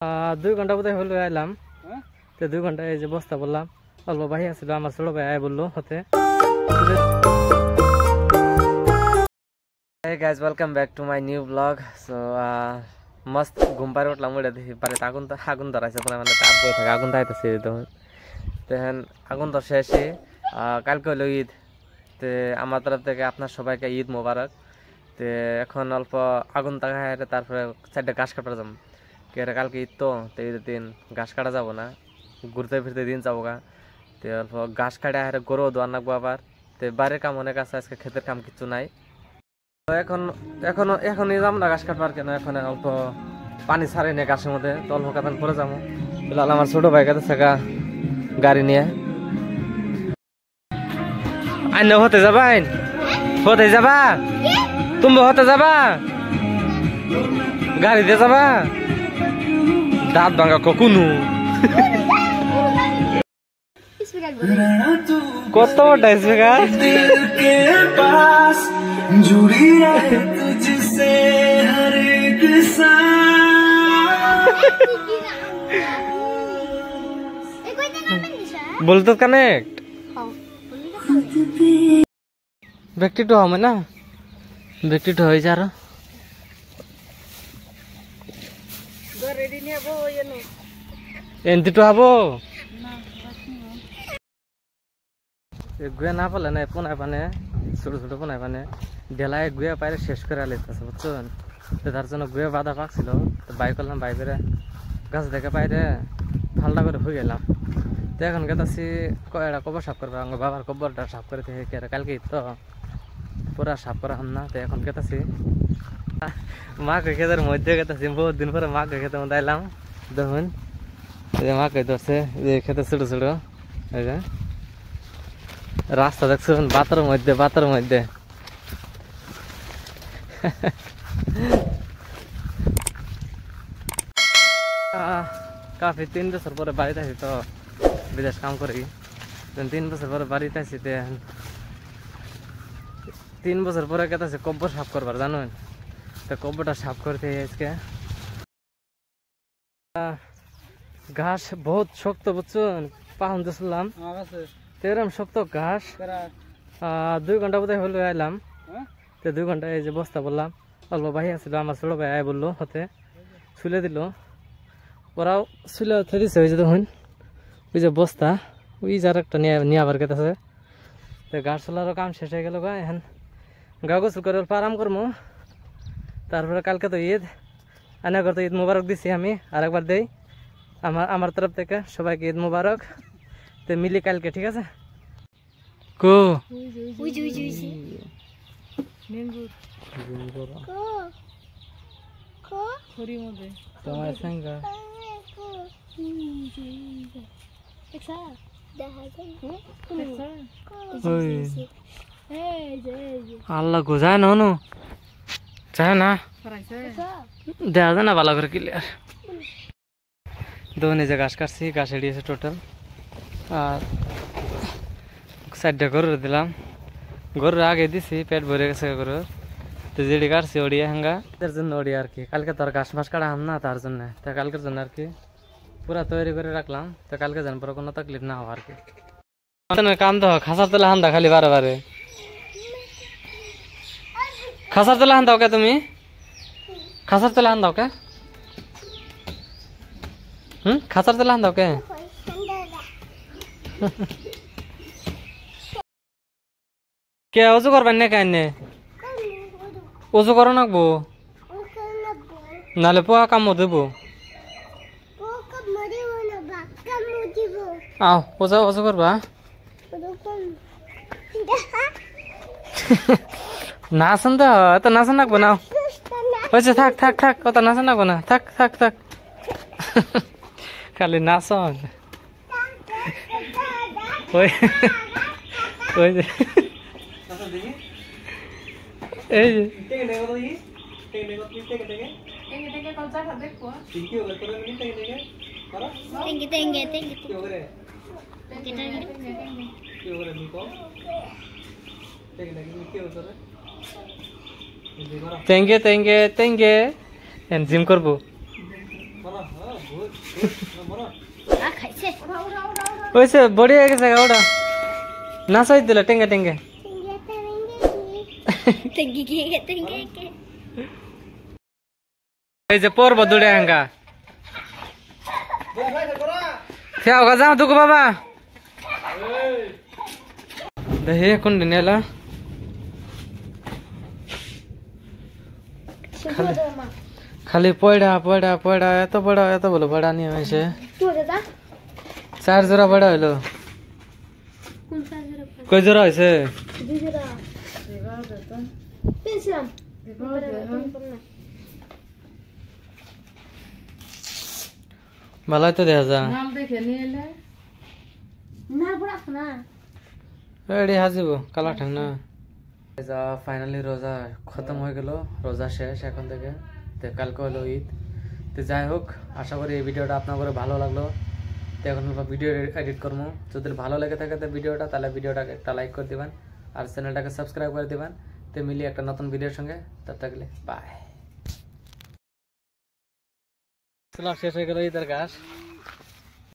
2 ঘন্টা বোধহয় হলো আইলাম। তো 2 ঘন্টা এই যে বস্তা বললাম অল্প ভাই আসছিল, আমার ছোট ভাই আয় বললো হতে। Hey guys, welcome back to my new vlog. So मस्त घुम पारे उठलाम उड़े देखि पारे আগুন ধরাইছে তোরা মানে তাপ বই থাকে আগুন তাইতেছে তখন তেহেন আগুন তো শেষে কালকে হলো ঈদ। তে আমার তরফ থেকে আপনার সবাইকে ঈদ মোবারক। তে এখন অল্প আগুন তাকায় তারপরে চারটে ঘাস কাটা যাবো কে কালকে ঈদ তো ঈদের দিন ঘাস কাটা যাবো না, ঘুরতে ফিরতে দিন যাবো গা। তে অল্প ঘাস কাটা হারে গরু দোয়ান রাখবো আবার। তে বাইরের কাম অনেক আছে, আজকে ক্ষেতের কাম কিছু নাই। তো এখন যাম না ঘাস কাটবার, কেন এখন অল্প পানি ছাড়ে নেই ঘাসের মধ্যে, তো অল্প কাতান পরে যাবো। ফিলহাল আমার ছোট ভাই কাছে গাড়ি নিয়ে আইন হতে যাবা, হতে যাবা তুমি, হতে যাবা গাড়ি দিয়ে যাবা, দাঁত ভাঙা কখনো কত বড় স্পিকার जुड़ी रहे तुझसे हर एक बोलते कनेक्ट व्यक्ति तो हमें ना व्यक्ति तो हो जा रहा एंटी तो हबो गुया ना पाले ना पुना पाने ছোট ছোট পোনায় মানে ডেলায় গুয়া পাইরে শেষ করে আলাইতেছে বুঝছেন। তো তার জন্য গুয়া বাঁধা পাকছিল, তো বাই করলাম, বাই করে গাছ দেখে পাইরে ঠান্ডা করে হয়ে গেলাম। তো এখন গেতাছি এটা কবর সাফ করবো, আমার বাবার কবরটা সাফ করে থেকে কালকে তো পুরা সাফ করা হন না। তো এখন গেতাছি মাকে খেতের মধ্যে গেতাছি, বহুত দিন পরে মাকে খেতে মধ্যে আইলাম। দেখুন মাকে ধরছে খেতে ছোট ছোট এই যে রাস্তা দেখছেন বাতার মধ্যে কাফি 3 বছর পরে বাড়িতে আসি, তো বিদেশ কাম করি। 3 বছর পরে বাড়িতে আসি, 3 বছর পরে কেতাছে কব্বর সাফ করবার জানেন। তো কব্বরটা সাফ করতে আজকে ঘাস বহুত শক্ত বুঝছেন, পাহন দিয়েছিলাম তেরম শক্ত ঘাস। 2 ঘন্টা বোধহয় হলো আইলাম। তো 2 ঘন্টা এই যে বস্তা বললাম অল্প ভাই আসছিল, আমার ছোট ভাই আয় বললো হতে শুলে দিল, ওরাও শুলে উঠে দিচ্ছে। ওই যে দেখুন ওই যে বস্তা ওই যার একটা নিয়ে আবার গেতেছে। তো ঘাস চলারও কাম শেষ হয়ে গেল গা, এখন গা গোসল করে অল্প আরাম করবো। তারপরে কালকে তো ঈদ, আনা করতে ঈদ মুবারক দিছি আমি আরেকবার দেই আমার তরফ থেকে সবাইকে ঈদ মুবারক। তো মিলি কালকে, ঠিক আছে। কো তোমার সঙ্গে আল্লাহ গো যায় না যায় না দেখা যায় না ভালো করে ক্লিয়ার। দোনে যে ঘাস কাটছি, ঘাস এড়িয়েছে টোটাল। আর সাইডটা গরুর দিলাম, গরুর আগে দিছি, পেট ভরে গেছে গরুর। তো যেটি কাটছি ওড়িয়া হাঙ্গা তার জন্য ওড়িয়া আর কি, কালকে তো আর ঘাস মাস কাটা হাম না, তার জন্য তা কালকের জন্য আর কি পুরা তৈরি করে রাখলাম। তো কালকে যেন পরে কোনো তকলিফ না হওয়া আর কি। কাম তো খাসার তেলে হান্দা খালি বারে বারে খাসার তেলে হান্দাও কে, তুমি খাসার তেলে হান্দাও কে, খাসার তেলে হান্দাও কে কে অজু করবেন না কেন, অজু করো নাকবো নাহলে পোয়া কামড় দেবো। আও অজু করবা নাচন তো এত নাচন নাকবো না, হয়েছে থাক থাক থাক, অত নাচন নাকবো না, থাক থাক থাক খালি নাচন ওই ওই যে এই যে তেঙ্গে তেঙ্গে তেঙ্গে জিম করবো ওইসে বড়ি হয়ে গেছে ওটা নাচাই দিল টেঙ্গে টেঙ্গে এই যে পর্ব দূরে হাঙ্গা খেয়াও যাও তুকু বাবা দেখি কোন দিন এলা খালি পয়ডা পয়ডা পয়ডা এত বড় পয়ডা নিয়ে হয়েছে 4 জোড়া পয়ডা হইলো কয় জোড়া হয়েছে ভালো তো দেখা যা রেডি হাজিব কালা ঠাং না ফাইনালি রোজা খতম হয়ে গেল রোজা শেষ এখন থেকে তো কালকে হলো ঈদ তো যাই হোক আশা করি এই ভিডিওটা আপনাদের ভালো লাগলো তো এখন ভিডিও এডিট করবো যদি ভালো লেগে থাকে তো ভিডিওটা তাহলে ভিডিওটাকে একটা লাইক করে দিবেন আর চ্যানেলটাকে সাবস্ক্রাইব করে দিবেন তো মিলি একটা নতুন ভিডিওর সঙ্গে তব থাকলে বাই শেষ হয়ে গেল ঈদের ঘাস